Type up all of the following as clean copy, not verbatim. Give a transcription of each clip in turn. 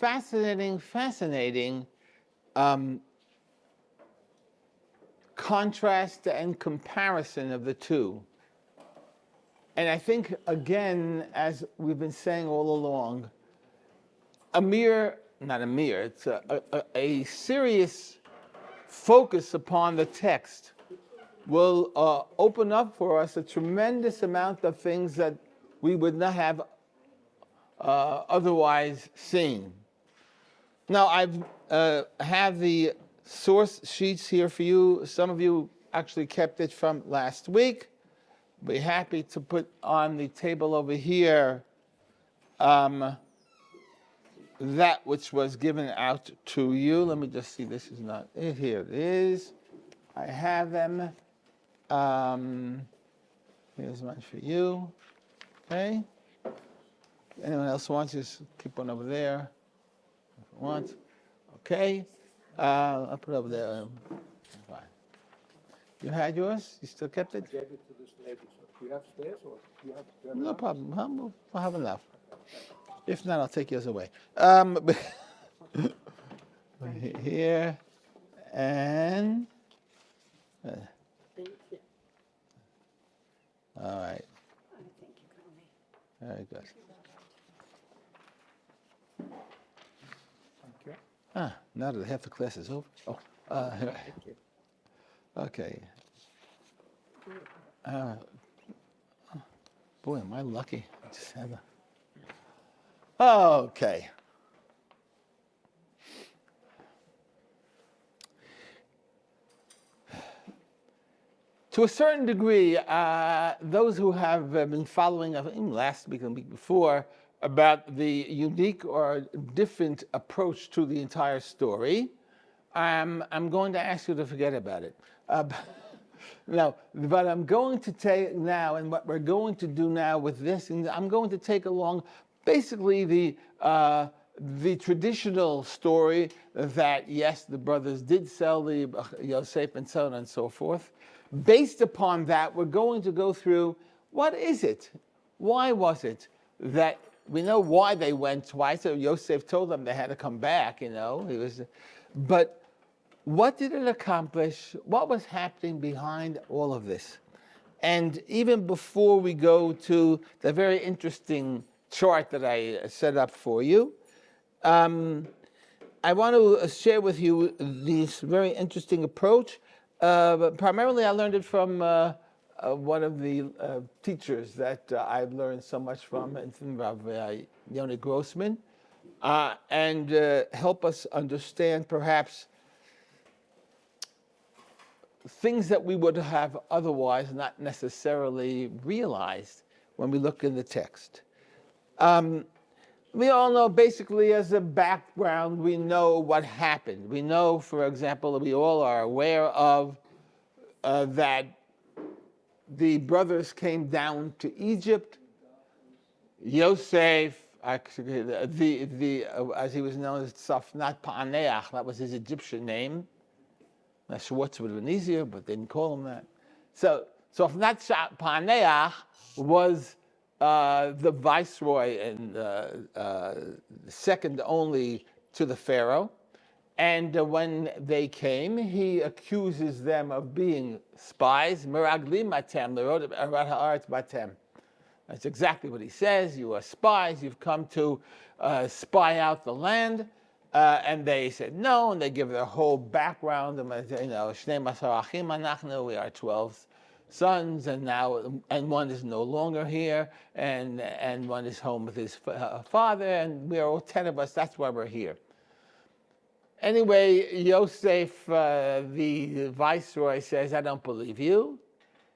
fascinating contrast and comparison of the two. And I think, again, as we've been saying all along, it's a serious focus upon the text will open up for us a tremendous amount of things that we would not have otherwise seen. Now, I've have the source sheets here for you. Some of you actually kept it from last week. Be happy to put on the table over here that which was given out to you. Let me just see, this is not it. Here it is. I have them. Here's one for you. Okay. Anyone else wants, just keep one over there if you want. Okay. I'll put it over there. Fine. You had yours? You still kept it? I gave it to this lady. So do you have spares or do you have No problem. I'll have enough. If not, I'll take yours away. Here and Thank you. all right. Thank you, Connie. Very good. Thank you. Now that half the class is over. Thank you. Okay. Boy, am I lucky. I just have a. Okay. To a certain degree, those who have been following last week and the week before about the unique or different approach to the entire story, I'm going to ask you to forget about it. Now, but I'm going to take now, and what we're going to do now with this, and I'm going to take along basically the traditional story that, yes, the brothers did sell the Yosef and so on and so forth. Based upon that, we're going to go through, what is it? Why was it that, we know why they went twice, so Yosef told them they had to come back, but what did it accomplish? What was happening behind all of this? And even before we go to the very interesting chart that I set up for you, I want to share with you this very interesting approach. But primarily, I learned it from one of the teachers that I've learned so much from, Yoni Grossman, and help us understand perhaps things that we would have otherwise not necessarily realized when we look in the text. We all know, basically, as a background, we know what happened. We know, for example, we all are aware of that the brothers came down to Egypt. Yosef, actually, as he was known as Safnat Pa'aneach, that was his Egyptian name. Schwartz would have been easier, but they didn't call him that. So Safnat Pa'aneach was the viceroy and second only to the Pharaoh. And when they came, he accuses them of being spies. Meraglim matem, batem. That's exactly what he says. You are spies. You've come to spy out the land. And they said no, and they give their whole background. Shnei masar achim anachnu, we are 12 sons, and one is no longer here, and one is home with his father, and we are all 10 of us. That's why we're here. Anyway, Yosef, the viceroy, says, "I don't believe you,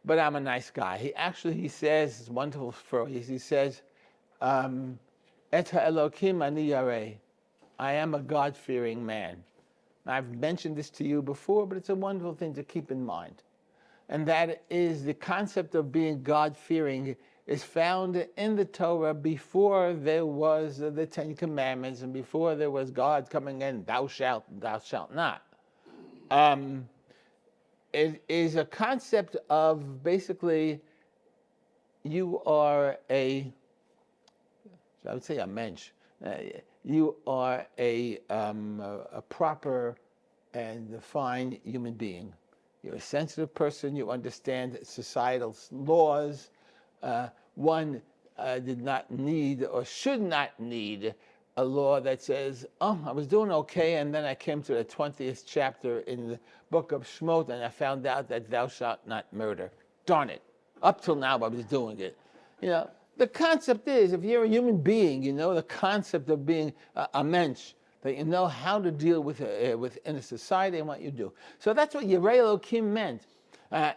but I'm a nice guy." He says, it's wonderful phrase. He says, "Et ha'elokim ani yareh." I am a God-fearing man. I've mentioned this to you before, but it's a wonderful thing to keep in mind. And that is the concept of being God-fearing is found in the Torah before there was the Ten Commandments and before there was God coming in, thou shalt not. It is a concept of basically you are I would say a mensch. you are a proper and fine human being. You're a sensitive person. You understand societal laws. One did not need or should not need a law that says, oh, I was doing okay, and then I came to the 20th chapter in the book of Shemot, and I found out that thou shalt not murder. Darn it. Up till now, I was doing it. You know, the concept is, if you're a human being, you know the concept of being a mensch, that you know how to deal with in a society and what you do. So that's what Yirei Elokim meant.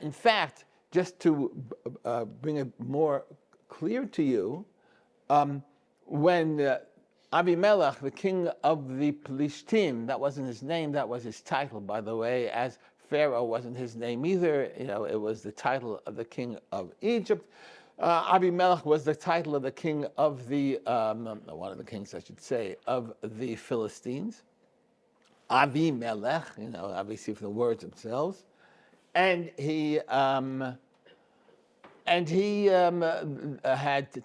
In fact, just to bring it more clear to you, when Avimelech, the king of the Plishtim, that wasn't his name, that was his title, by the way, as Pharaoh wasn't his name either, you know, it was the title of the king of Egypt. Avimelech was the title of the king of the, one of the kings, I should say, of the Philistines. Avimelech, you know, obviously from the words themselves. And he had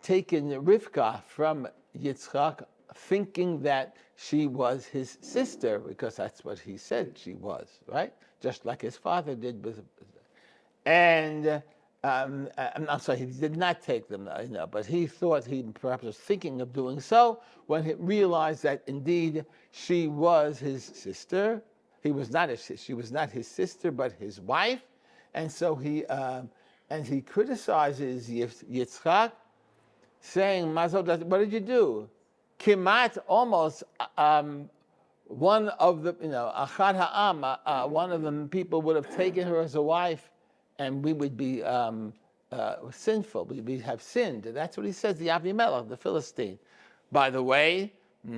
taken Rivka from Yitzchak, thinking that she was his sister, because that's what he said she was, right? Just like his father did with. And I'm sorry, he did not take them, you know, but he thought he perhaps was thinking of doing so when he realized that indeed she was his sister. She was not his sister, but his wife, and so he criticizes Yitzchak, saying, "Mazal, what did you do? Kimat, almost one of the, you know, Achad Ha'am, one of the people would have taken her as a wife, and we would be sinful. We have sinned." That's what he says, the Avimelech, the Philistine. By the way,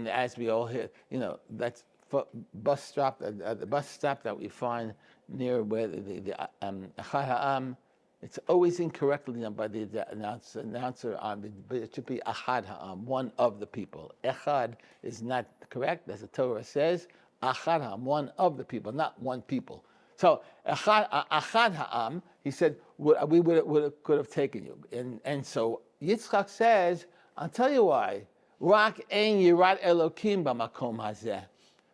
as we all hear, you know, that's the bus stop that we find near where the Achad Ha'am, it's always incorrectly done by the announcer on but it should be Achad Ha'am, one of the people. Echad is not correct, as the Torah says. Achad Ha'am, one of the people, not one people. So Achad Ha'am, he said, we could have taken you. And so Yitzchak says, I'll tell you why. Rak ein yirat Elokim b'makom hazeh.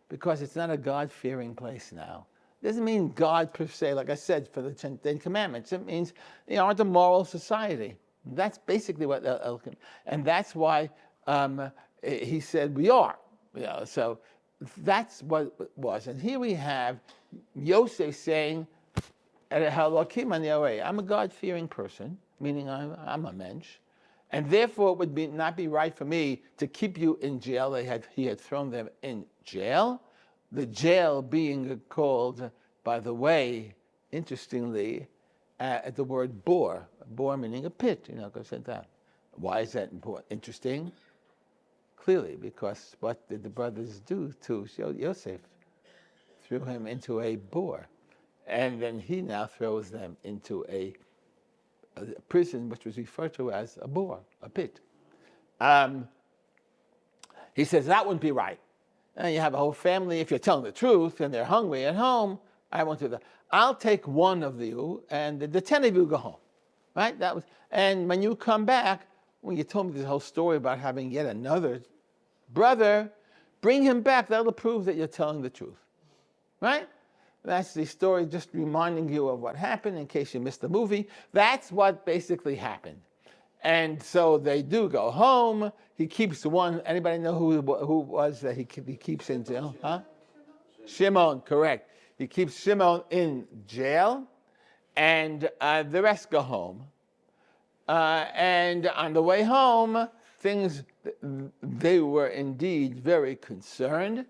Because it's not a God-fearing place now. It doesn't mean God per se, like I said, for the Ten Commandments. It means you aren't a moral society. That's basically what Elokim. And that's why he said we are. You know, so that's what it was. And here we have Yosef saying, I'm a God-fearing person, meaning I'm a mensch, and therefore it would not be right for me to keep you in jail. He had thrown them in jail. The jail being called, by the way, interestingly, the word bor meaning a pit, you know, because of that. Why is that important? Interesting? Clearly, because what did the brothers do to Yosef? Threw him into a bor. And then he now throws them into a prison, which was referred to as a bor, a pit. He says that wouldn't be right. And you have a whole family, if you're telling the truth, and they're hungry at home, I won't do that. I'll take one of you, and the 10 of you go home. Right? And when you come back, when you told me this whole story about having yet another brother, bring him back. That'll prove that you're telling the truth. Right? That's the story, just reminding you of what happened in case you missed the movie. That's what basically happened. And so they do go home. He keeps one. Anybody know who was that he keeps in jail? Huh? Shimon, correct. He keeps Shimon in jail, and the rest go home. And on the way home, they were indeed very concerned.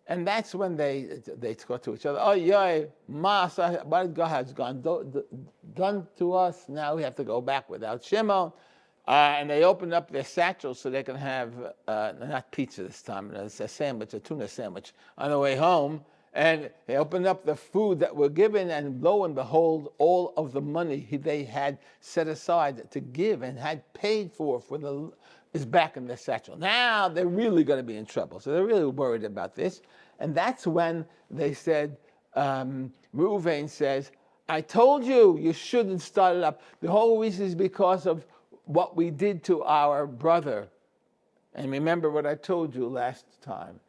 And that's when they talk to each other. Oh, yeah, what God has done to us. Now we have to go back without Shimon. And they opened up their satchels so they can have, not pizza this time, it's a sandwich, a tuna sandwich, on the way home. And they opened up the food that were given, and lo and behold, all of the money they had set aside to give and had paid for is back in their satchel. Now they're really going to be in trouble. So they're really worried about this. And that's when they said, Reuven says, I told you shouldn't start it up. The whole reason is because of what we did to our brother. And remember what I told you last time.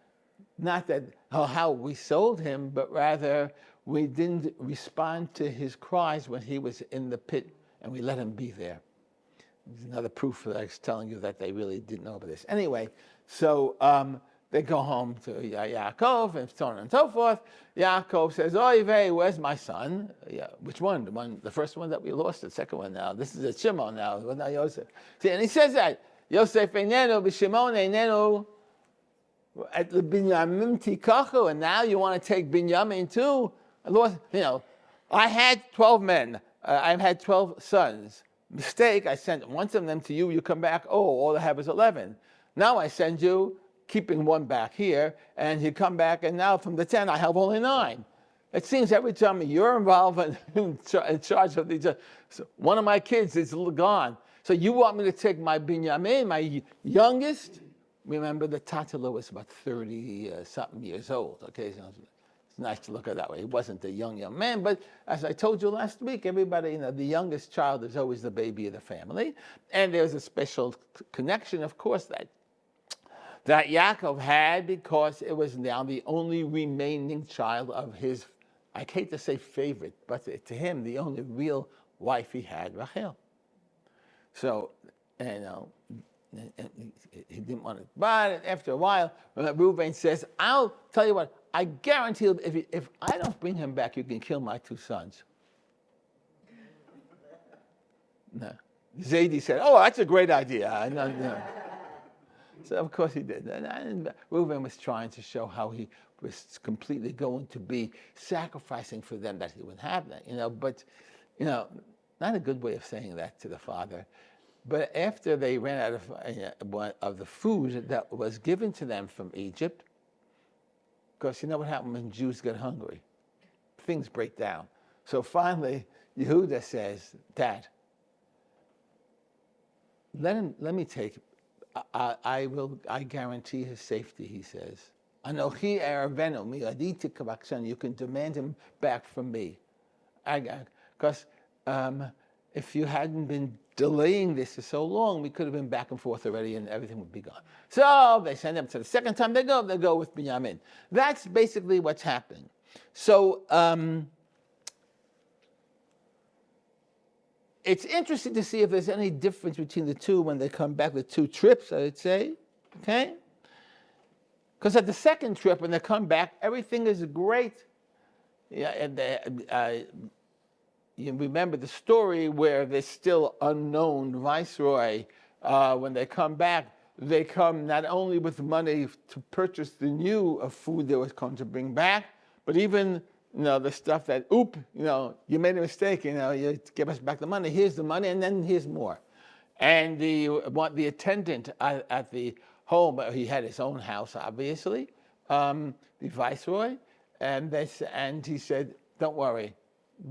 Not that how we sold him, but rather we didn't respond to his cries when he was in the pit, and we let him be there. There's another proof that I was telling you that they really didn't know about this. Anyway, so they go home to Yaakov and so on and so forth. Yaakov says, "Oy vey, where's my son?" Yeah, which one? The first one that we lost, the second one now. This is a Shimon now, not Yosef. See, and he says that Yosef einenu b'Shimon einenu at the Binyamin tikachu, and now you want to take Binyamin too? I had 12 men. I've had 12 sons. Mistake, I sent one of them to you, you come back, all I have is 11. Now I send you, keeping one back here, and you come back, and now from the 10, I have only 9. It seems every time you're involved in charge of these, so one of my kids is gone. So you want me to take my Binyamin, my youngest? Remember, the Tatalo was about 30-something years old, okay? So it's nice to look at it that way. He wasn't a young man, but as I told you last week, everybody, the youngest child is always the baby of the family. And there's a special connection, of course, that Yaakov had, because it was now the only remaining child of his, I hate to say favorite, but to him, the only real wife he had, Rachel. So, he didn't want it. But after a while, Reuben says, "I'll tell you what, I guarantee if I don't bring him back, you can kill my 2 sons." No. Zadie said, "Oh, that's a great idea." No. So of course he did. And Reuben was trying to show how he was completely going to be sacrificing for them, that he would have that, but not a good way of saying that to the father. But after they ran out of the food that was given to them from Egypt, because you know what happened when Jews get hungry? Things break down. So finally, Yehuda says, "Dad, let me take. I guarantee his safety." He says, "Anochi eravenu mi'aditi kavaksan." You can demand him back from me, because if you hadn't been delaying this for so long, we could have been back and forth already, and everything would be gone. So they send them to the second time they go with Binyamin. That's basically what's happening. So it's interesting to see if there's any difference between the two when they come back, the 2 trips, I would say, okay? Because at the second trip, when they come back, everything is great. Yeah, and you remember the story where this still unknown viceroy, when they come back, they come not only with money to purchase the new food they was going to bring back, but even the stuff that, you made a mistake, you give us back the money, here's the money, and then here's more. And the attendant at the home, he had his own house, obviously, the viceroy, and he said, "Don't worry,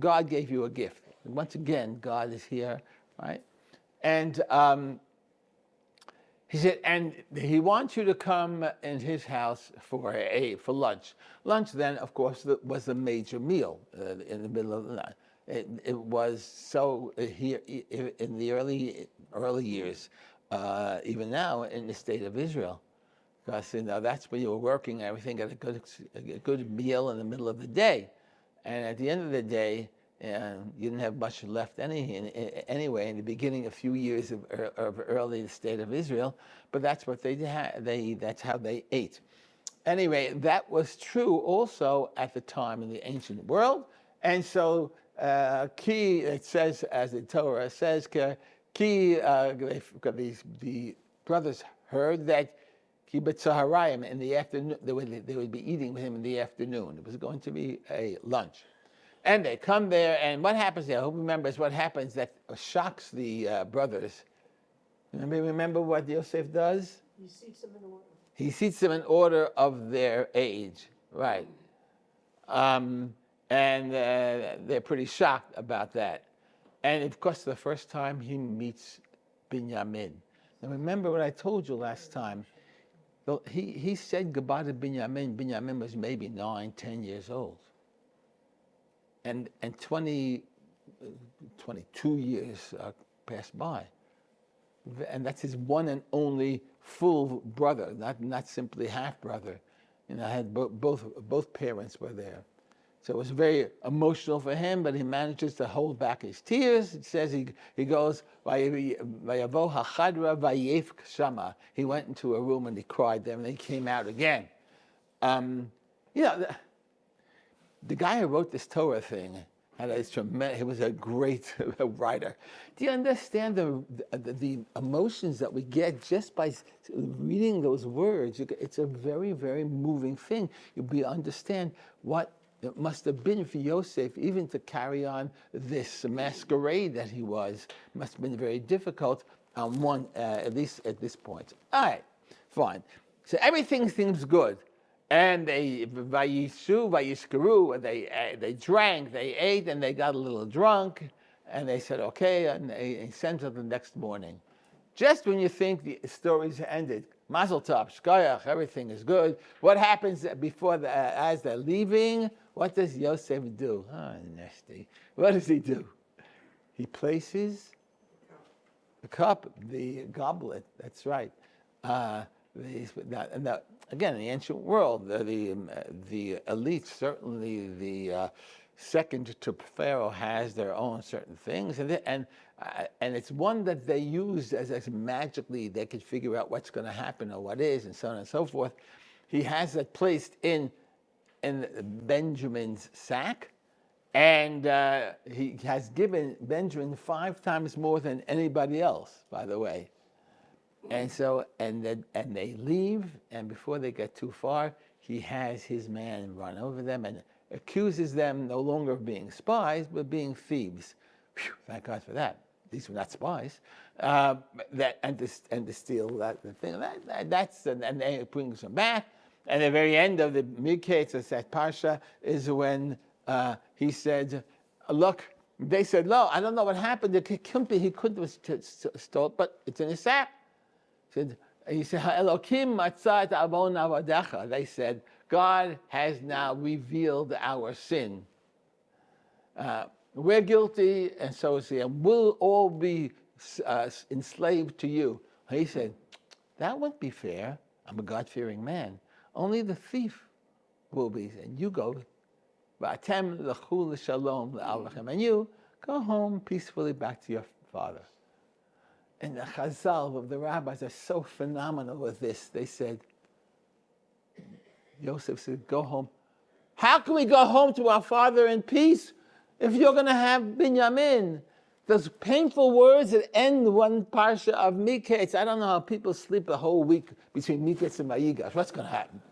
God gave you a gift." And once again, God is here, right? And he said, and he wants you to come in his house for lunch. Lunch then, of course, was a major meal in the middle of the night. It was so here in the early years, even now in the state of Israel, because that's when you were working, everything got a good meal in the middle of the day. And at the end of the day, you didn't have much left anyway in the beginning, a few years of early state of Israel, but that's what they had. That's how they ate. Anyway, that was true also at the time in the ancient world. And so, it says, as the Torah says, the brothers heard that in the afternoon, they would be eating with him in the afternoon. It was going to be a lunch. And they come there, and what happens there? Who remembers what happens that shocks the brothers? Remember what Yosef does? He seats them in order. He seats them in order of their age, right? And they're pretty shocked about that. And of course, the first time he meets Binyamin. Now remember what I told you last time. He said goodbye to Binyamin. Binyamin was maybe 9, 10 years old. And 22 years passed by. And that's his one and only full brother, not simply half brother. I had both parents were there. So it was very emotional for him, but he manages to hold back his tears. It says he goes, "Vayavo hachadra vayef shama." He went into a room and he cried there, and then he came out again. The guy who wrote this Torah thing he was a great writer. Do you understand the emotions that we get just by reading those words? It's a very, very moving thing. You understand what it must have been for Yosef even to carry on this masquerade that he was. It must have been very difficult at least at this point. All right, fine. So everything seems good. And they vayishkaru, they drank, they ate, and they got a little drunk, and they said, okay, and they sent them the next morning. Just when you think the story's ended, mazel tov, shkoyach, everything is good. What happens as they're leaving? What does Yosef do? Nasty. What does he do? He places the cup, the goblet, that's right. Again, in the ancient world, the elite, certainly the second to Pharaoh, has their own certain things, and it's one that they use as magically they could figure out what's going to happen or what is, and so on and so forth. He has it placed in Benjamin's sack, and he has given Benjamin 5 times more than anybody else, by the way. And so, and they leave, and before they get too far, he has his man run over them and accuses them no longer of being spies, but being thieves. Whew, thank God for that. These were not spies. And to steal the thing. And they brings them back. And the very end of the Miketz of that parsha is when he said, look, they said, no, I don't know what happened. He couldn't have stole it, but it's in his sack. He said, Elokim matzah et avon avadecha. They said, God has now revealed our sin. We're guilty, and so is he, and we'll all be enslaved to you. He said, that wouldn't be fair. I'm a God-fearing man. Only the thief will be, and you go. And you go home peacefully back to your father. And the Chazal of the rabbis are so phenomenal with this. They said, Yosef said, go home. How can we go home to our father in peace if you're going to have Binyamin? Those painful words that end one parsha of Miketz. I don't know how people sleep a whole week between Miketz and Vayigash. What's going to happen?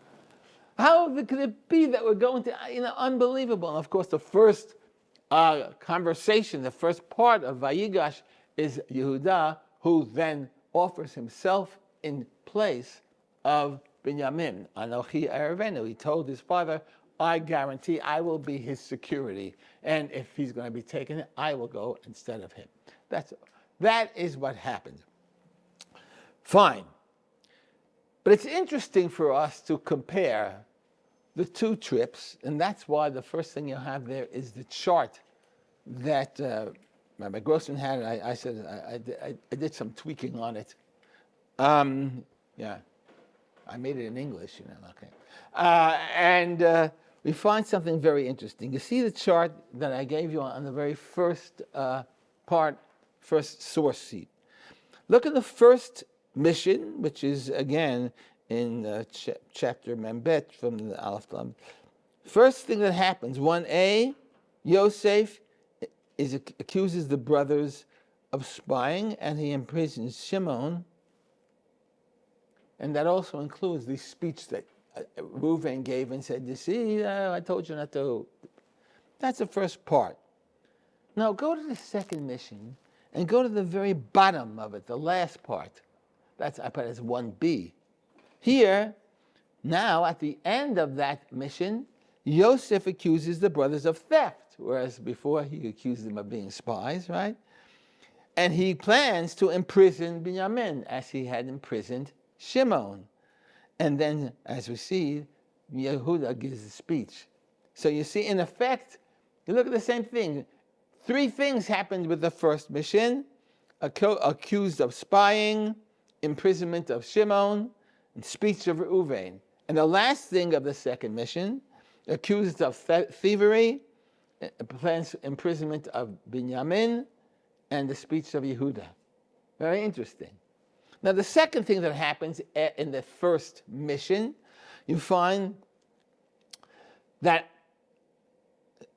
How could it be that we're going to, unbelievable. And of course, the first conversation, the first part of Vayigash is Yehudah, who then offers himself in place of Binyamin. Anochi Erevenu. He told his father, I guarantee I will be his security. And if he's going to be taken, I will go instead of him. That is what happened. Fine. But it's interesting for us to compare the two trips, and that's why the first thing you have there is the chart that Rabbi Grossman had. I said I did some tweaking on it. Yeah, I made it in English, Okay, and we find something very interesting. You see the chart that I gave you on the very first first source sheet. Look at the first mission, which is again in chapter Membet from the Aleph Lam. First thing that happens, 1a, Yosef accuses the brothers of spying, and he imprisons Shimon. And that also includes the speech that Reuven gave and said, you see, I told you not to. That's the first part. Now go to the second mission and go to the very bottom of it, the last part. I put it as 1b. Here, now at the end of that mission, Yosef accuses the brothers of theft, whereas before he accused them of being spies, right? And he plans to imprison Binyamin as he had imprisoned Shimon. And then, as we see, Yehudah gives a speech. So you see, in effect, you look at the same thing. 3 things happened with the first mission: accused of spying, imprisonment of Shimon, and speech of Reuven. And the last thing of the second mission, accused of thievery, plans imprisonment of Binyamin, and the speech of Yehuda. Very interesting. Now, the second thing that happens in the first mission, you find that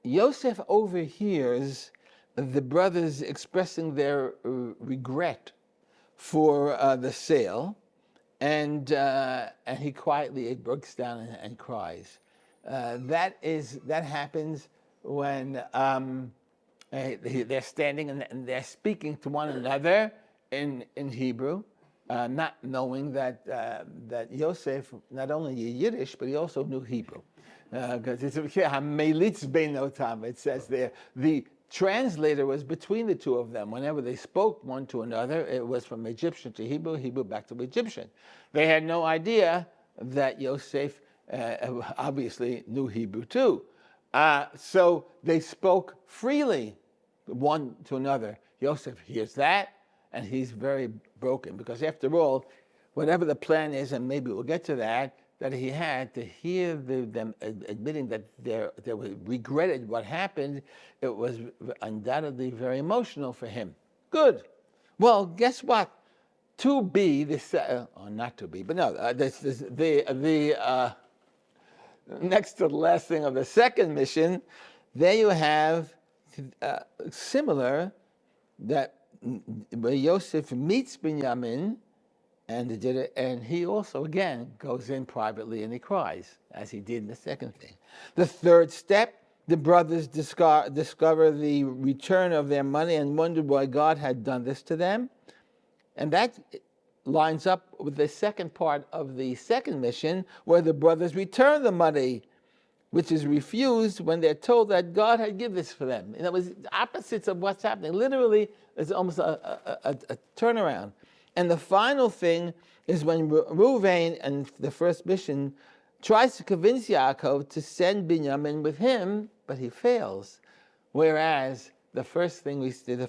Yosef overhears the brothers expressing their regret for the sale, and he quietly breaks down and cries. That happens when they're standing and they're speaking to one another in Hebrew, not knowing that Yosef not only Yiddish but he also knew Hebrew, because it says there the translator was between the two of them. Whenever they spoke one to another, it was from Egyptian to Hebrew, Hebrew back to Egyptian. They had no idea that Yosef obviously knew Hebrew too. So they spoke freely one to another. Yosef hears that, and he's very broken, because after all, whatever the plan is, and maybe we'll get to that he had to hear them admitting that they regretted what happened, it was undoubtedly very emotional for him. Good. Well, guess what? To be this, or not to be, but no, next to the last thing of the second mission, there you have similar, that where Yosef meets Binyamin, and he also again goes in privately and he cries, as he did in the second thing. The third step, the brothers discover the return of their money and wondered why God had done this to them, and that lines up with the second part of the second mission, where the brothers return the money, which is refused when they're told that God had given this for them. And it was opposites of what's happening. Literally, it's almost a turnaround. And the final thing is when Reuven, in the first mission, tries to convince Yaakov to send Binyamin with him, but he fails. Whereas the first thing we see, the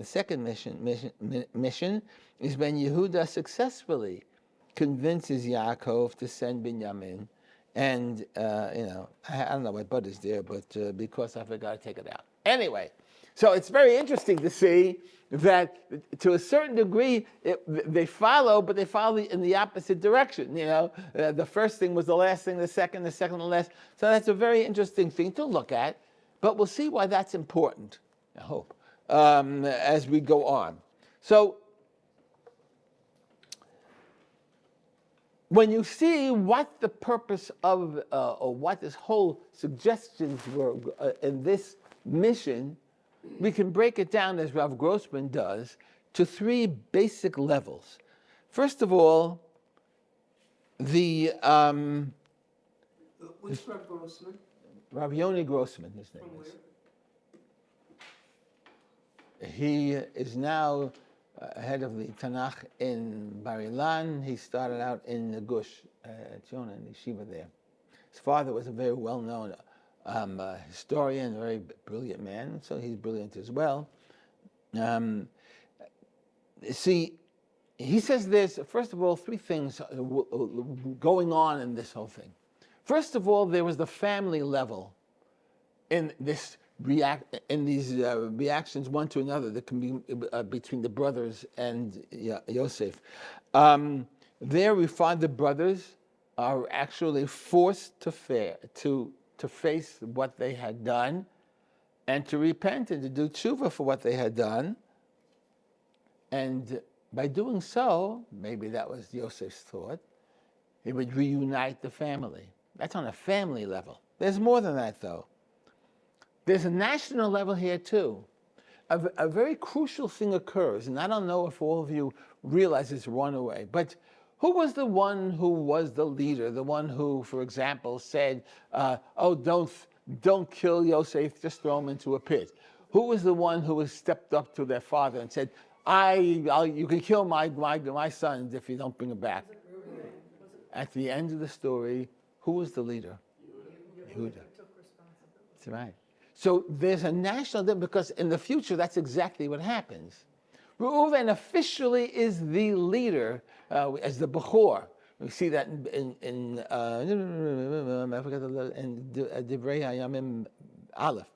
second mission is when Yehuda successfully convinces Yaakov to send Binyamin. And, I don't know, my buddy's there, but because I forgot to take it out. Anyway, so it's very interesting to see that to a certain degree, they follow, but they follow in the opposite direction. The first thing was the last thing, the second the last. So that's a very interesting thing to look at, but we'll see why that's important, I hope, as we go on. So when you see what the purpose of, or what this whole suggestions were in this mission, we can break it down, as Rav Grossman does, to three basic levels. First of all, Which Rav Grossman? Rav Yoni Grossman, his name From is. where? He is now head of the Tanakh in Bar Ilan. He started out in the Gush, Jonah, and Yeshiva there. His father was a very well-known historian, a very brilliant man, so he's brilliant as well. See, he says there's, first of all, three things going on in this whole thing. First of all, there was the family level in these reactions one to another that can be between the brothers and Yosef. There we find the brothers are actually forced to face what they had done, and to repent and to do tshuva for what they had done. And by doing so, maybe that was Yosef's thought, he would reunite the family. That's on a family level. There's more than that, though. There's a national level here, too. A very crucial thing occurs, and I don't know if all of you realize this right away, but who was the one who was the leader, the one who, for example, said, don't kill Yosef, just throw him into a pit? Who was the one who stepped up to their father and said, you can kill my sons if you don't bring him back? At the end of the story, who was the leader? Yehuda. That's right. So there's a national, because in the future, that's exactly what happens. Reuven officially is the leader as the Bechor. We see that in I forgot in Divrei Hayamim Aleph.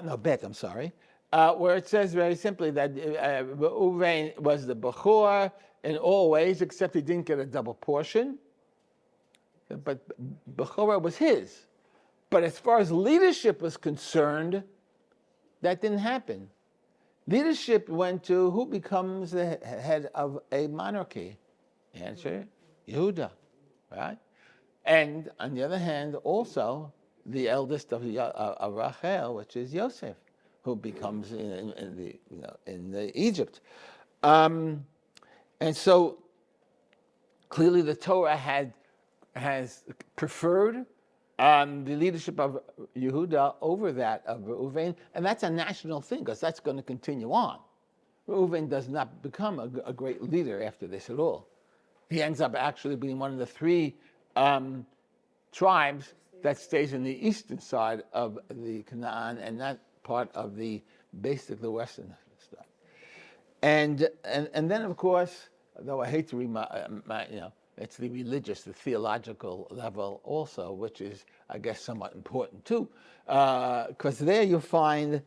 No, Bet, I'm sorry. Where it says very simply that Reuven was the Bechor in all ways, except he didn't get a double portion. But Bechorah was his. But as far as leadership was concerned, that didn't happen. Leadership went to who becomes the head of a monarchy? Answer, Yehuda, right? And on the other hand, also the eldest of Rachel, which is Yosef, who becomes in Egypt. And so clearly the Torah has preferred the leadership of Yehuda over that of Reuven, and that's a national thing because that's going to continue on. Reuven does not become a great leader after this at all. He ends up actually being one of the three tribes that stays in the eastern side of the Canaan and not part of the western side. And then of course, though I hate to it's the religious, the theological level also, which is, I guess, somewhat important too, because there you find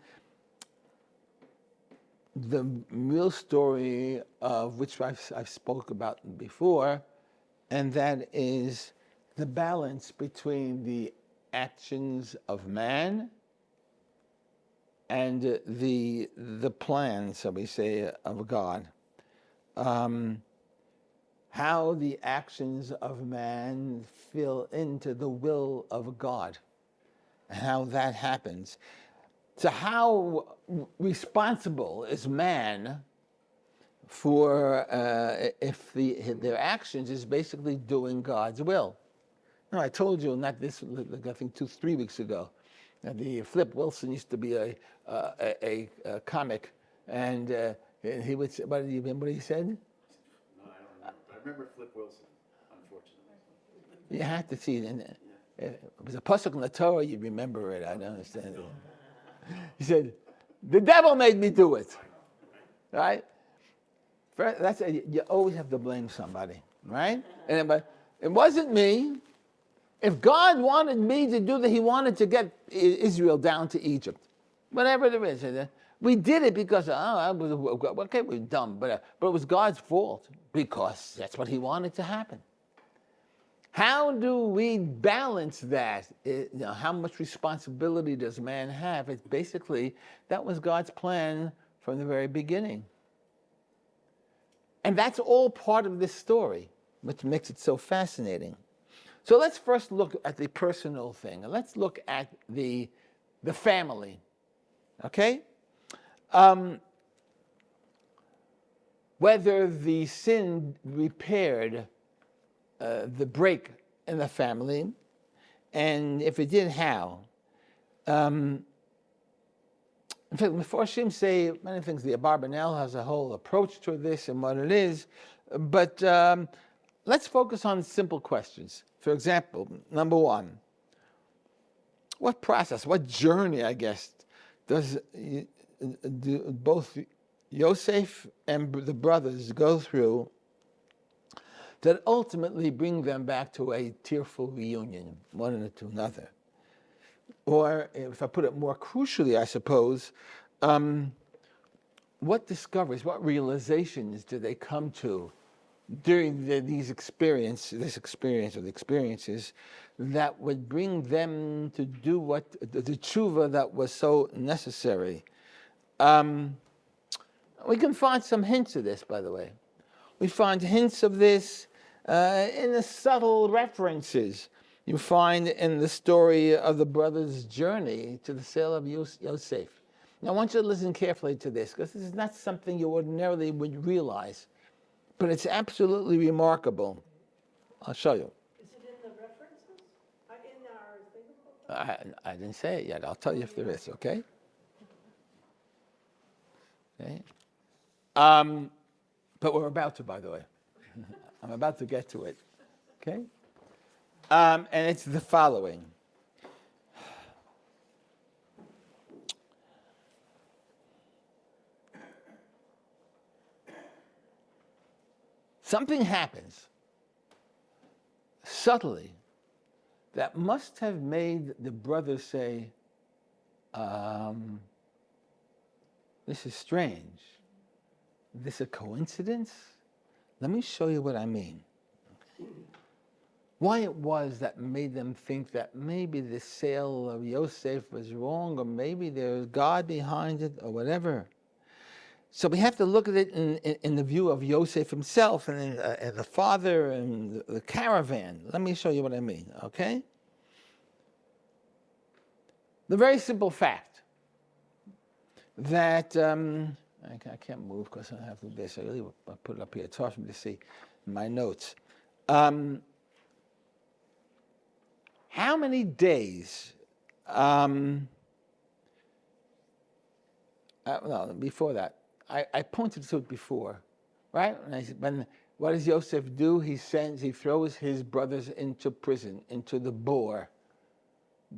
the real story of which I've spoke about before, and that is the balance between the actions of man and the plan, so we say, of God. How the actions of man fill into the will of God, and how that happens. So how responsible is man for if their actions is basically doing God's will? No, I told you, not this, I think 3 weeks ago, that the Flip Wilson used to be a comic, and he would say, what he said? I remember Flip Wilson, unfortunately. You have to see it. It was a pasuk in the Torah, you remember it, I don't understand it. He said, the devil made me do it. Right? You always have to blame somebody, right? But it wasn't me. If God wanted me to do that, he wanted to get Israel down to Egypt. Whatever there is. We did it because, we're dumb, but it was God's fault because that's what he wanted to happen. How do we balance that? How much responsibility does man have? It's basically, that was God's plan from the very beginning. And that's all part of this story, which makes it so fascinating. So let's first look at the personal thing. Let's look at the family. Okay? Whether the sin repaired the break in the family, and if it did, how? In fact, Mefarshim say many things. The Abarbanel has a whole approach to this and what it is, but let's focus on simple questions. For example, number one, what process, what journey, I guess, do both Yosef and the brothers go through that ultimately bring them back to a tearful reunion, one to another? Or, if I put it more crucially, I suppose, what discoveries, what realizations do they come to during this experience or the experiences that would bring them to do what the tshuva that was so necessary? We can find some hints of this, by the way. We find hints of this in the subtle references you find in the story of the brothers' journey to the sale of Yosef. Now, I want you to listen carefully to this, because this is not something you ordinarily would realize, but it's absolutely remarkable. I'll show you. Is it in the references? In our thing? I didn't say it yet. I'll tell you if there is, okay? Okay. But we're about to, by the way. I'm about to get to it, okay? And it's the following. something happens subtly that must have made the brothers say, this is strange. This a coincidence? Let me show you what I mean. Why it was that made them think that maybe the sale of Yosef was wrong, or maybe there's God behind it, or whatever. So we have to look at it in the view of Yosef himself and the father and the caravan. Let me show you what I mean, okay? The very simple fact that, I can't move because I have to do this. I really put it up here. It's hard for me to see in my notes. How many days, no, before that, I pointed to it before, right? And I said, what does Yosef do? He throws his brothers into prison, into the bore,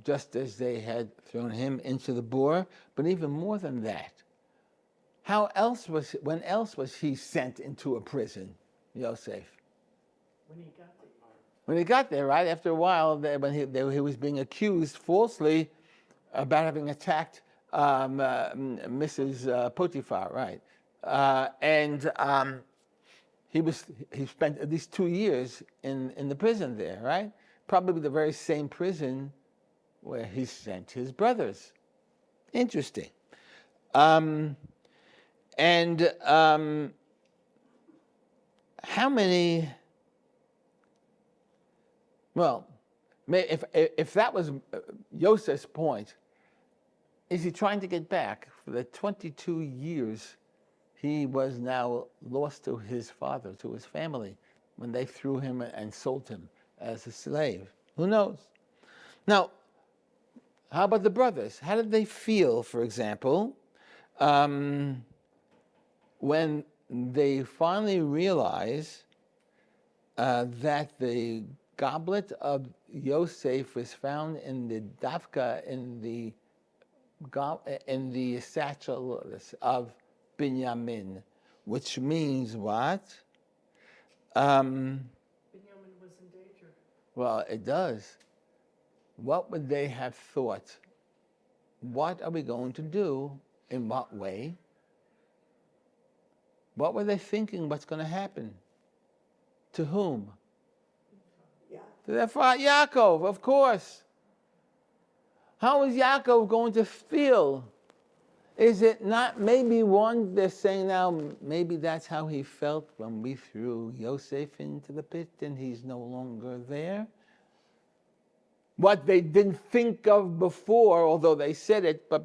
just as they had thrown him into the bore. But even more than that, when else was he sent into a prison, Yosef? When he got there. When he got there, right? After a while, when he was being accused falsely about having attacked Mrs. Potiphar, right? He spent at least 2 years in the prison there, right? Probably the very same prison where he sent his brothers. Interesting. How many? Well, if that was Yosef's point, is he trying to get back for the 22 years he was now lost to his father, to his family, when they threw him and sold him as a slave? Who knows? Now, how about the brothers? How did they feel, for example, when they finally realized that the goblet of Yosef was found in the dafka, in the satchel of Binyamin, which means what? Binyamin was in danger. Well, it does. What would they have thought? What are we going to do? In what way? What were they thinking? What's going to happen? To whom? Yeah. To their father Yaakov, of course. How is Yaakov going to feel? Is it not maybe one, they're saying now, maybe that's how he felt when we threw Yosef into the pit and he's no longer there? What they didn't think of before, although they said it, but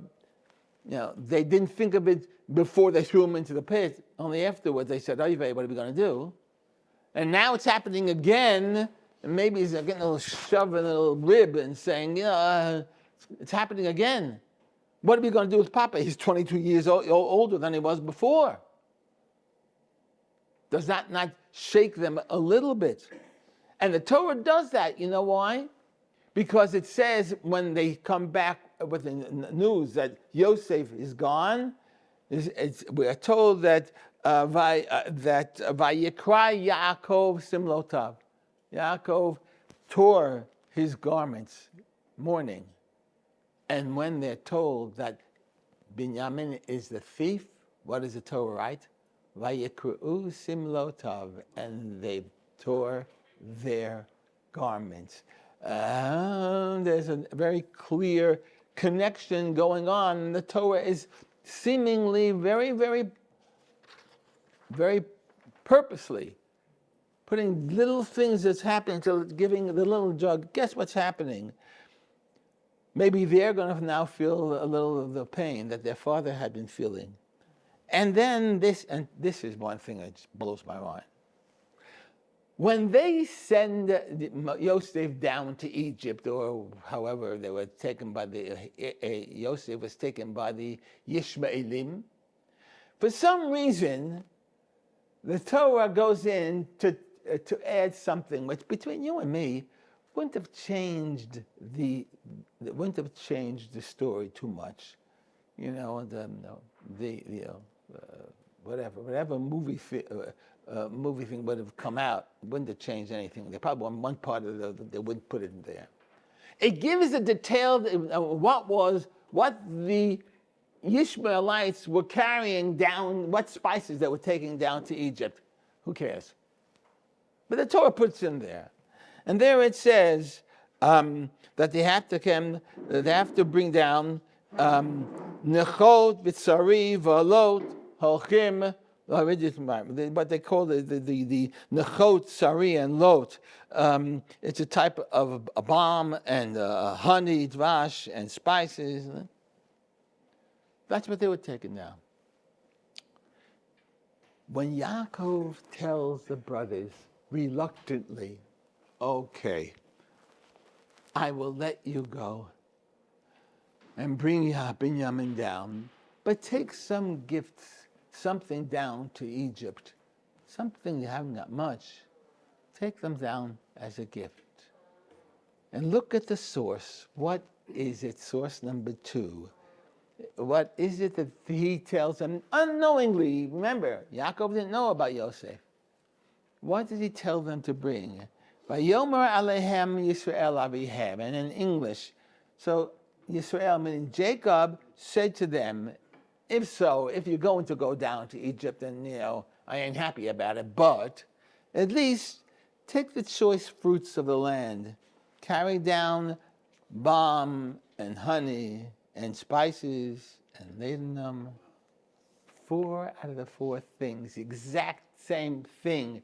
they didn't think of it before they threw him into the pit. Only afterwards they said, what are we going to do? And now it's happening again, and maybe he's getting a little shove in a little rib and saying, it's happening again. What are we going to do with Papa? He's 22 years older than he was before. Does that not shake them a little bit? And the Torah does that. You know why? Because it says when they come back with the news that Yosef is gone, we are told that Vayikra Yaakov Simlotav. Yaakov tore his garments, mourning. And when they're told that Binyamin is the thief, what does the Torah write? Vayikru Simlotav, and they tore their garments. There's a very clear connection going on. The Torah is seemingly very, very, very purposely putting little things that's happening to giving the little jug. Guess what's happening? Maybe they're going to now feel a little of the pain that their father had been feeling. And then this is one thing that just blows my mind. When they send Yosef down to Egypt, or however they were taken by Yosef was taken by the Yishmaelim, for some reason, the Torah goes in to add something which, between you and me, wouldn't have changed the story too much. Whatever movie movie thing would have come out, it wouldn't have changed anything. They probably on one part of they wouldn't put it in there. It gives a detailed what the Ishmaelites were carrying down, what spices they were taking down to Egypt. Who cares? But the Torah puts in there, and there it says that they have to bring down nechot v'tzari v'alot holchim. What they call the nechot, sari, and lot. It's a type of a balm and honey, dvash, and spices. That's what they were taking down. When Yaakov tells the brothers reluctantly, okay, I will let you go and bring Binyamin down, but take some gifts, something down to Egypt, something you haven't got much, take them down as a gift. And look at the source. What is it? Source number 2. What is it that he tells them unknowingly? Remember, Yaakov didn't know about Yosef. What did he tell them to bring? Vayomer alehem Yisrael avihem, and in English. So Yisrael, meaning Jacob, said to them, if you're going to go down to Egypt, and I ain't happy about it, but at least take the choice fruits of the land. Carry down balm and honey and spices and ladanum. 4 out of the 4 things, the exact same thing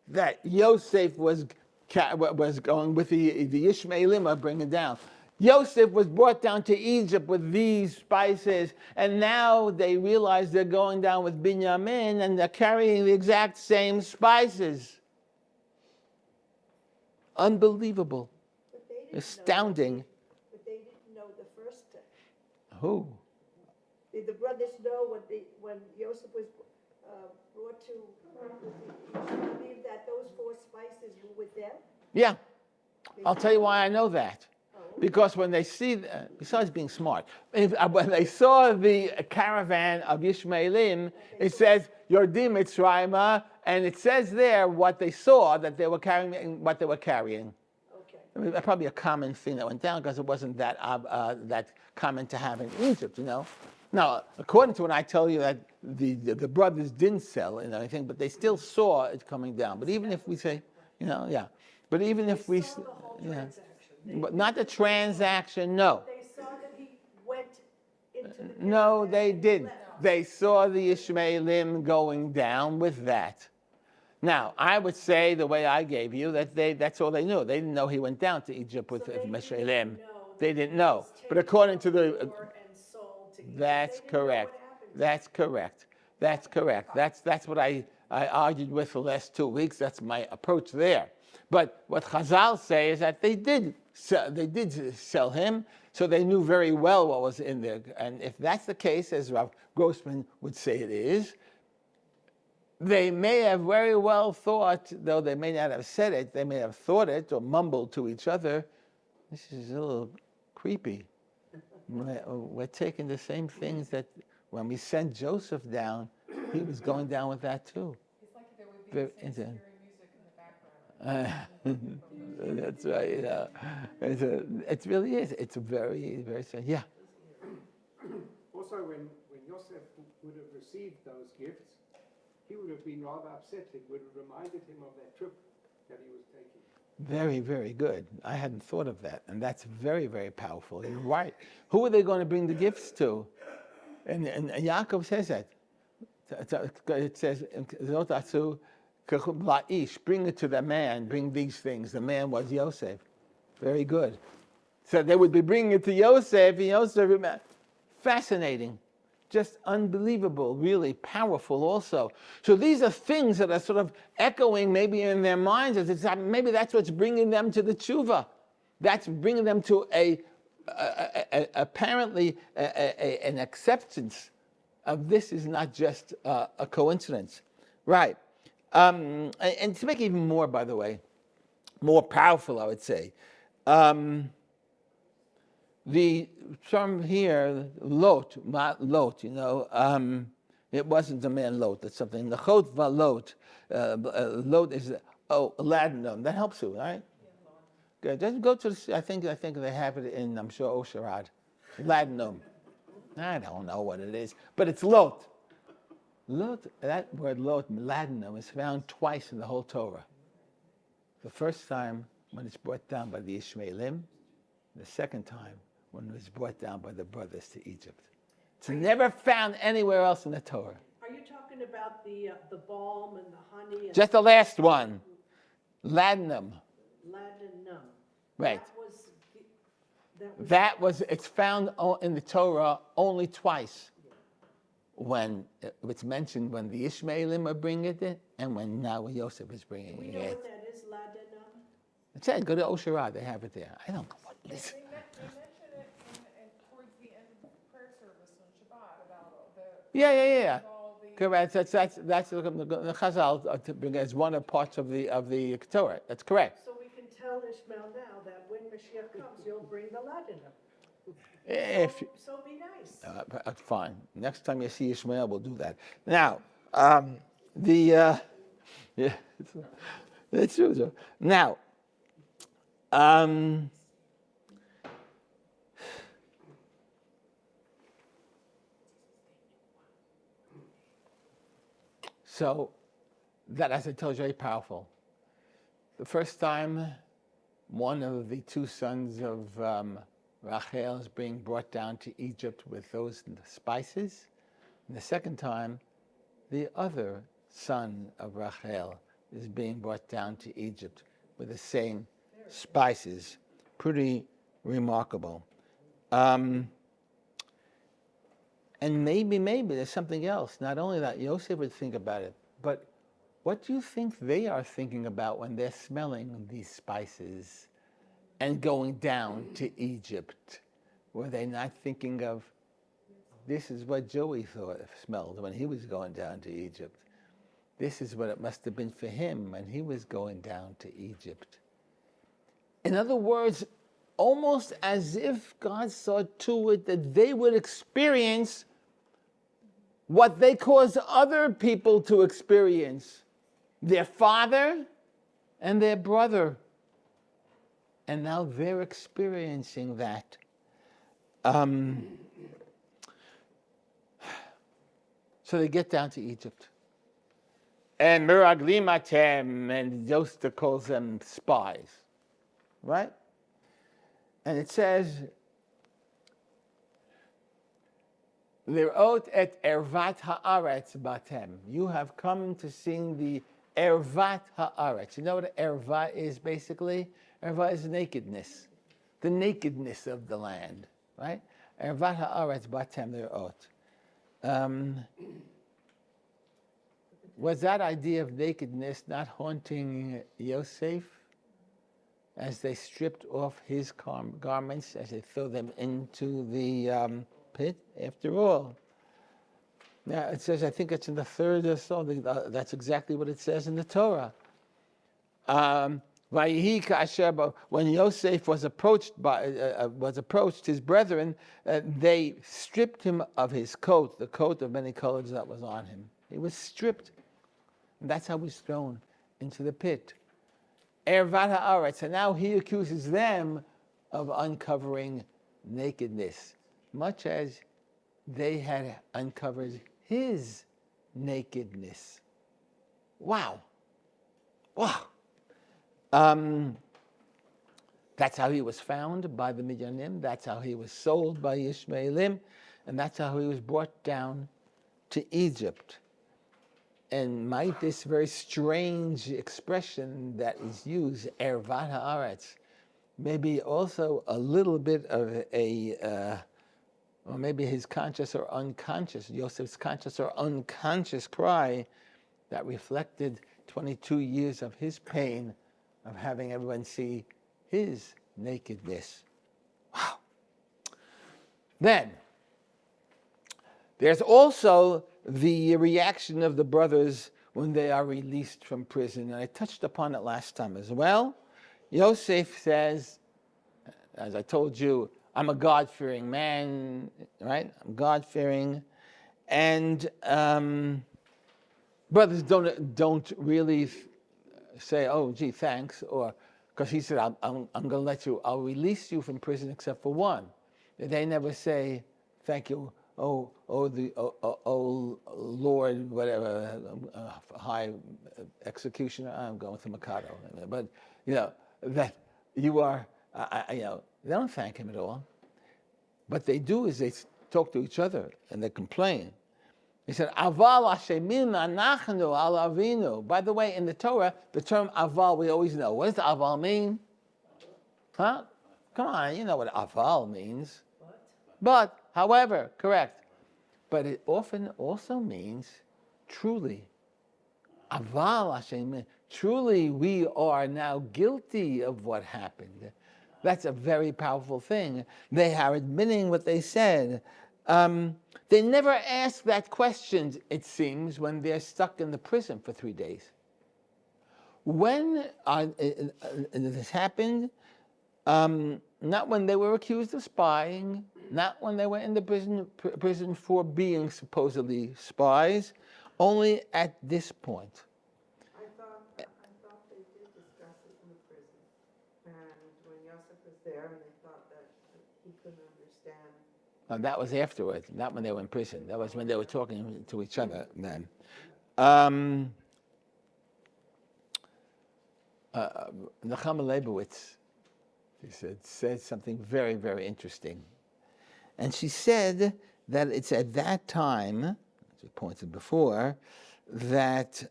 that Yosef was going with the Ishmaelim are bringing down. Yosef was brought down to Egypt with these spices, and now they realize they're going down with Binyamin, and they're carrying the exact same spices. Unbelievable. Astounding. But they didn't know the first time. Who? Did the brothers know when Yosef was brought to believe that those 4 spices were with them? Yeah. I'll tell you why I know that. Because when they see, besides being smart, when they saw the caravan of Yishmaelim, it says, Yordim Mitzrayma, and it says there what they saw, that they were carrying, and what they were carrying. Okay. I mean, that's probably a common thing that went down because it wasn't that common to have in Egypt, Now, according to when I tell you that the brothers didn't sell and anything, but they still saw it coming down. But even if we say, yeah. But even if we, saw the whole yeah. transaction. But not the transaction, no. They saw that he went into the No, caravan they and didn't. left. They saw the Ishmaelim going down with that. Now, I would say the way I gave you, that's all they knew. They didn't know he went down to Egypt with So they didn't Ishmaelim. know They that didn't he know. was But taken according to from the the, war and sold to Egypt. that's They didn't know what correct. happened. That's correct. That's correct. That's what I argued with the last 2 weeks. That's my approach there. But what Chazal say is that they did sell him, so they knew very well what was in there. And if that's the case, as Rav Grossman would say it is, they may have very well thought, though they may not have said it, they may have thought it or mumbled to each other, this is a little creepy. We're taking the same things that when we sent Joseph down, he was going down with that too. It's like there would be the same scary music in the background. That's right. It really is. It's a very, very sad. Yeah. Also, when Yosef would have received those gifts, he would have been rather upset. It would have reminded him of that trip that he was taking. Very, very good. I hadn't thought of that. And that's very, very powerful. You're right. Who are they going to bring the gifts to? And Yaakov says that. It says, bring it to the man, bring these things. The man was Yosef. Very good. So they would be bringing it to Yosef, and Yosef, fascinating. Just unbelievable, really powerful also. So these are things that are sort of echoing maybe in their minds. As maybe that's what's bringing them to the tshuva. That's bringing them to apparently an acceptance of this is not just a coincidence. Right. And to make it even more, by the way, more powerful, I would say, the term here, lot, It wasn't the man Lot. That's something. Lachot valot. Lot is ladinum. That helps you, right? Good. Just go to the. I think they have it in. I'm sure OUisrael. Ladinum. I don't know what it is, but it's Lot. Lot. That word Lot, ladinum, is found twice in the whole Torah. The first time when it's brought down by the Ishmaelim, the second time when it was brought down by the brothers to Egypt. It's never found anywhere else in the Torah. Are you talking about the balm and the honey? And Just the last one, laudanum. Ladanum. Right. It's found in the Torah only twice. When it's mentioned when the Ishmaelim are bringing it, and when now Yosef is bringing Do we know it. what that is, ladanum? It said, go to OUisrael, they have it there. I don't know what it is. They mention it towards the end of the prayer service on Shabbat about the Yeah. all the Correct. That's the Chazal to bring as one of parts of the Torah. That's correct. So we can tell Ishmael now that when Mashiach comes, you'll bring the ladanum. So be nice. Fine. Next time you see Ishmael, we'll do that. Now, it's true. So. Now, so that, as I told you, very powerful. The first time, one of the two sons of Rachel is being brought down to Egypt with those spices. And the second time, the other son of Rachel is being brought down to Egypt with the same spices. Pretty remarkable. And maybe there's something else. Not only that, Yosef would think about it, but what do you think they are thinking about when they're smelling these spices and going down to Egypt? Were they not thinking of, this is what Joey smelled when he was going down to Egypt. This is what it must have been for him when he was going down to Egypt. In other words, almost as if God saw to it that they would experience what they caused other people to experience. Their father and their brother. And now they're experiencing that. So they get down to Egypt. And Meraglim Atem, and Yosef calls them spies. Right? And it says, Lirot et ervat haaretz batem. You have come to sing the ervat haaretz. You know what ervat is basically? Ervat is nakedness. The nakedness of the land. Right? Ervat haaretz batem lirot. Was that idea of nakedness not haunting Yosef as they stripped off his garments, as they threw them into the pit? After all, now it says, I think it's in the third or so, that's exactly what it says in the Torah. When Yosef was approached his brethren, they stripped him of his coat, the coat of many colors that was on him. He was stripped. And that's how he was thrown into the pit. Ervat haaretz. And now he accuses them of uncovering nakedness, much as they had uncovered his nakedness. Wow. That's how he was found by the Midyanim. That's how he was sold by Ishmaelim. And that's how he was brought down to Egypt. And might this very strange expression that is used, ervat haaretz, maybe also a little bit of or maybe his conscious or unconscious, Yosef's conscious or unconscious cry that reflected 22 years of his pain of having everyone see his nakedness. Wow. Then, there's also the reaction of the brothers when they are released from prison. And I touched upon it last time as well. Yosef says, as I told you, I'm a God-fearing man, right? I'm God-fearing. And brothers don't really say, "Oh, gee, thanks," or because he said, "I'm going to let you. I'll release you from prison except for one." They never say, "Thank you, oh Lord, whatever, high executioner." I'm going to Mikado, but that you are. They don't thank him at all. What they do is they talk to each other and they complain. He said, Aval Hashemin anachnu al avinu. By the way, in the Torah, the term aval we always know. What does aval mean? Huh? Come on, you know what aval means. But, however, correct. But it often also means truly. Aval Hashemin. Truly, we are now guilty of what happened. That's a very powerful thing. They are admitting what they said. They never ask that question, it seems, when they're stuck in the prison for 3 days. When this happened, not when they were accused of spying, not when they were in the prison for being supposedly spies, only at this point. I thought they did discuss it in the prison. And when Yosef was there, and they thought that he couldn't understand. That was afterwards, not when they were in prison. That was when they were talking to each other then. Nechama Leibowitz, she said something very, very interesting. And she said that it's at that time, as we pointed before, that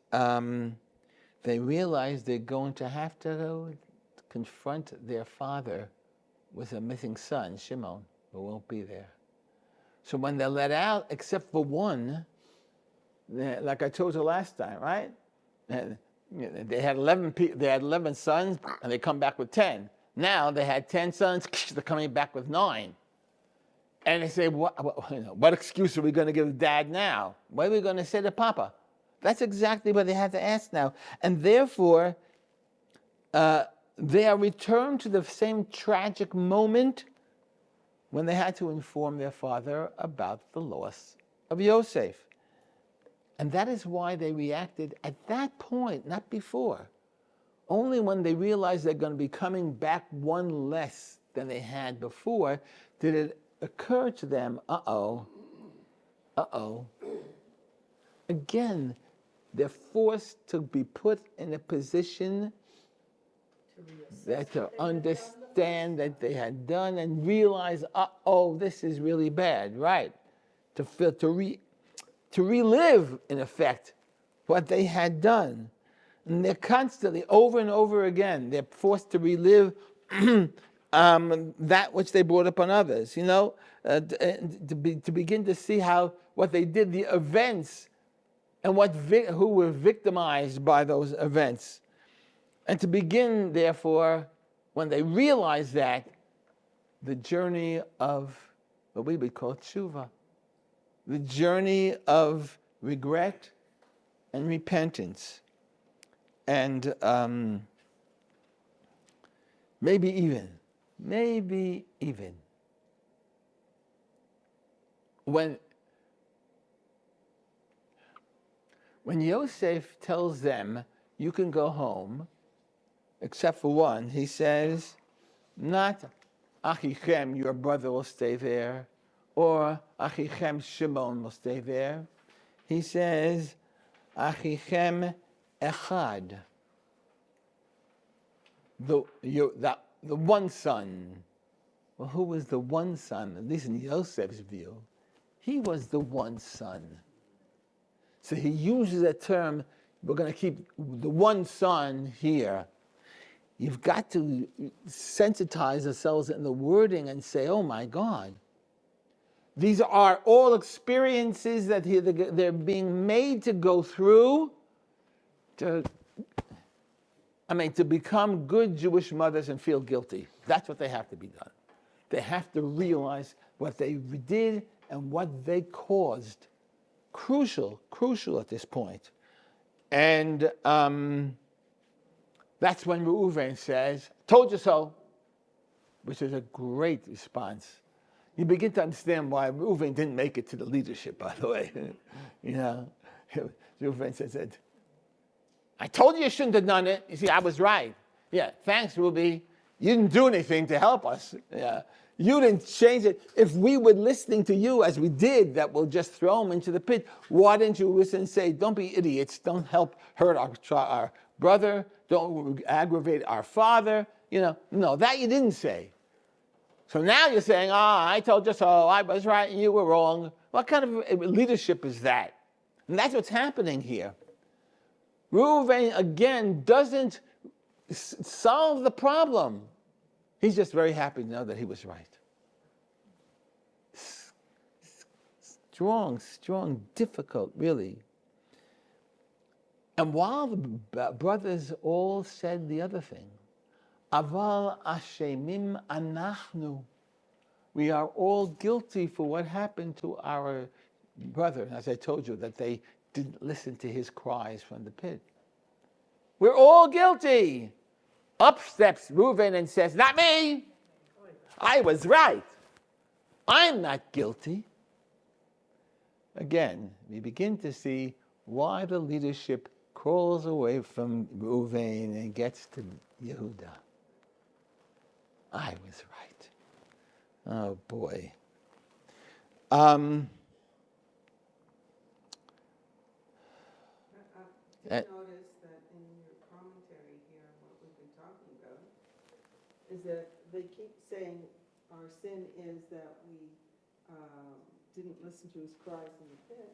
they realized they're going to have to go confront their father with a missing son, Shimon, who won't be there. So when they're let out, except for one, like I told you last time, right? They had 11 sons, and they come back with 10. Now they had 10 sons, they're coming back with 9. And they say, what excuse are we going to give Dad now? What are we going to say to Papa? That's exactly what they have to ask now. And therefore, they are returned to the same tragic moment when they had to inform their father about the loss of Yosef. And that is why they reacted at that point, not before. Only when they realized they're going to be coming back one less than they had before did it occur to them, again, they're forced to be put in a position to understand that they had done and realize, this is really bad, right? To relive, in effect, what they had done. And they're constantly, over and over again, they're forced to relive that which they brought upon others, to begin to see what they did, the events, and who were victimized by those events. And to begin, therefore, when they realize that, the journey of what we would call tshuva, the journey of regret and repentance. And maybe even, when Yosef tells them, you can go home, except for one, he says, not Achichem, your brother will stay there, or Achichem Shimon will stay there. He says, Achichem Echad, the one son. Well, who was the one son? At least in Yosef's view, he was the one son. So he uses that term, we're going to keep the one son here. You've got to sensitize ourselves in the wording and say, oh my God, these are all experiences that they're being made to go through to become good Jewish mothers and feel guilty. That's what they have to be done. They have to realize what they did and what they caused. Crucial at this point. And that's when Reuven says, told you so, which is a great response. You begin to understand why Reuven didn't make it to the leadership, by the way. You know, Reuven said, I told you shouldn't have done it. You see, I was right. Yeah, thanks, Ruby. You didn't do anything to help us. Yeah. You didn't change it. If we were listening to you as we did, that we'll just throw him into the pit. Why didn't you listen and say, don't be idiots. Don't hurt our brother. Don't aggravate our father. You know, no, that you didn't say. So now you're saying, I told you so. I was right and you were wrong. What kind of leadership is that? And that's what's happening here. Reuven, again, doesn't solve the problem. He's just very happy to know that he was right. Strong, difficult, really. And while the brothers all said the other thing, Aval Ashemim Anachnu, we are all guilty for what happened to our brother, as I told you, that they didn't listen to his cries from the pit. We're all guilty. Up steps Reuven and says, not me. I was right. I'm not guilty. Again, we begin to see why the leadership crawls away from Reuven and gets to Yehuda. I was right. Oh boy. Did notice that in your commentary here on what we've been talking about, is that they keep saying our sin is that we didn't listen to his cries in the pit,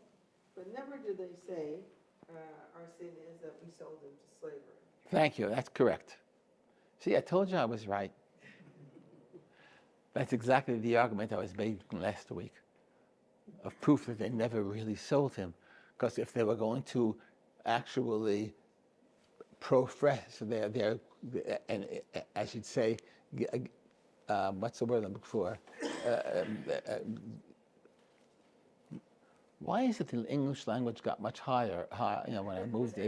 but never do they say our sin is that we sold him to slavery. Thank you, that's correct. See, I told you I was right. That's exactly the argument I was making last week, of proof that they never really sold him. Because if they were going to actually profess their and I should say, what's the word I'm looking for? Why is it the English language got much higher? You know, when I moved,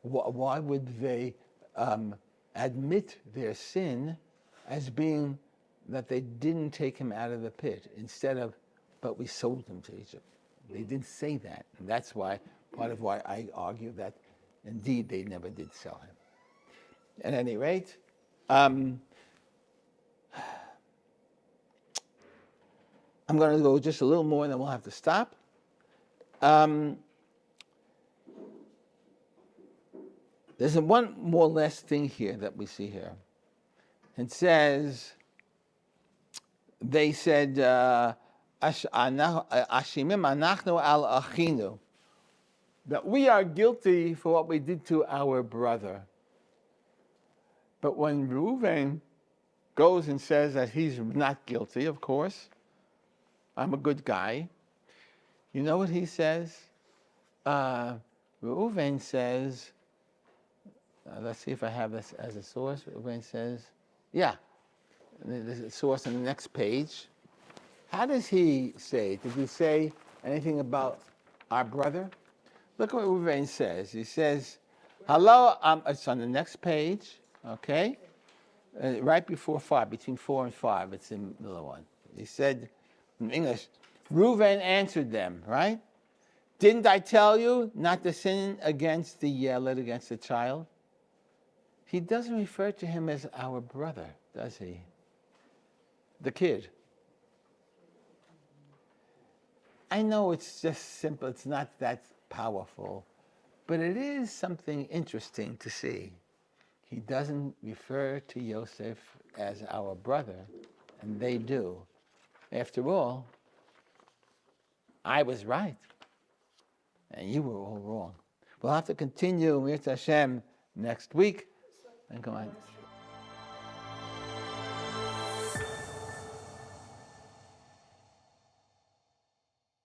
why would they admit their sin as being that they didn't take him out of the pit instead of, but we sold him to Egypt? They didn't say that, and that's why part of why I argue that indeed they never did sell him. At any rate, I'm going to go just a little more, and then we'll have to stop. There's one more last thing here that we see here. It says, they said, Ashimim anachnu al achinu, that we are guilty for what we did to our brother. But when Reuven goes and says that he's not guilty, of course, I'm a good guy, you know what he says? Reuven says, let's see if I have this as a source. Reuven says, yeah, there's a source on the next page. How does he say? Did he say anything about our brother? Look what Reuven says. He says, hello, it's on the next page, okay? Right before 5, between 4 and 5, it's in the middle one. He said, in English, Reuven answered them, right? Didn't I tell you not to sin against the yellet, against the child? He doesn't refer to him as our brother, does he? The kid. I know it's just simple, it's not that powerful, but it is something interesting to see. He doesn't refer to Yosef as our brother, and they do. After all, I was right, and you were all wrong. We'll have to continue Mirz Hashem next week. And come on.